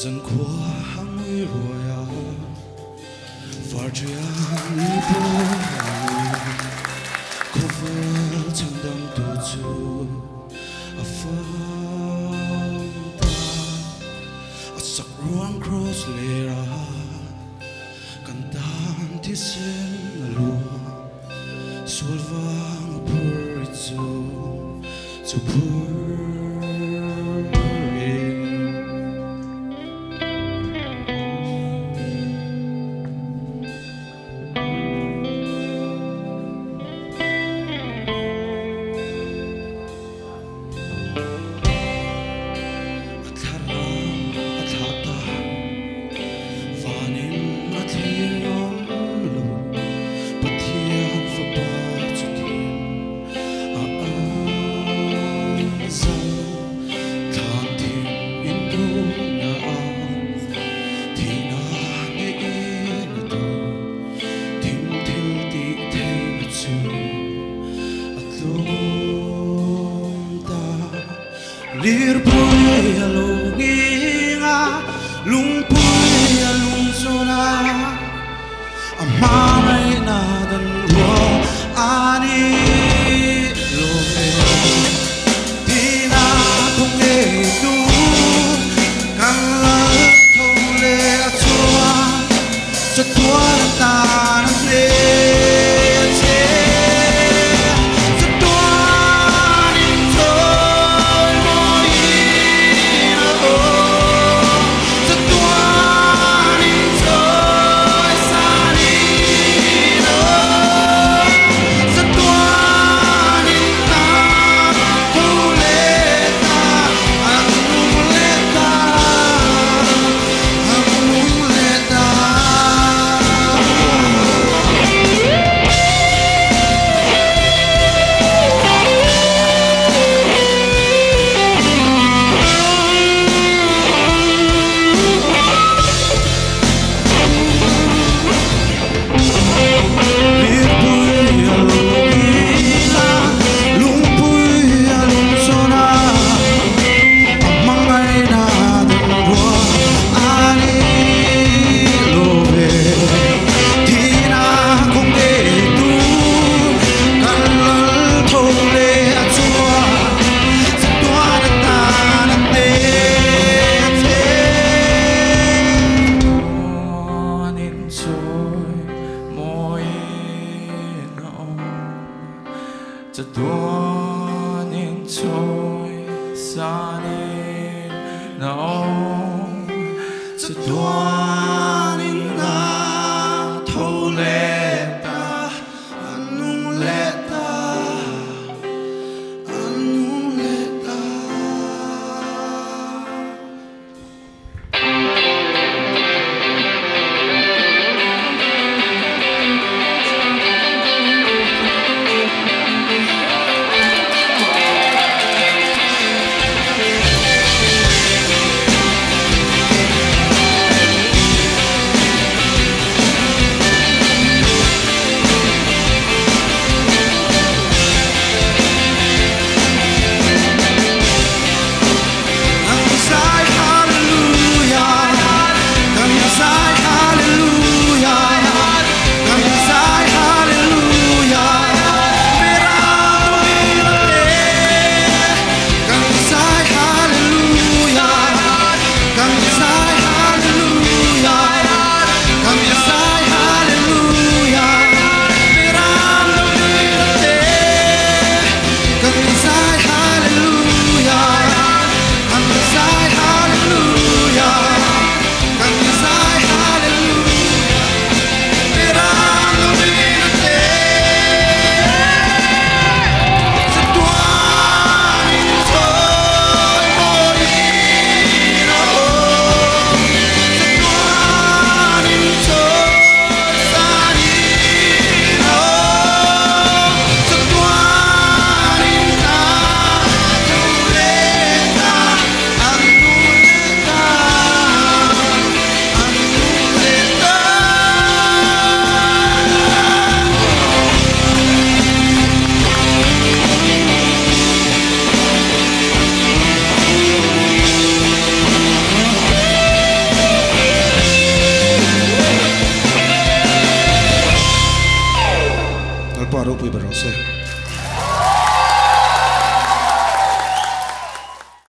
dân của hăng huy rồi à và chuyện lý bố cô vợ chẳng đâm tù chú à phương ta à sắc ruang cross lê ra cần tan thì xin là lúa suốt vang pur chú pur Lir pui alung inga, lung pui alung sona, amamay na danwa ani lobe. Di na kung edu, kang lang thole atua, sa tua na tanang le. Cho tua nên trôi xa nên nóng cho tua nên na thâu lệ ta anung lệ ta anung lệ ta. paro pui barose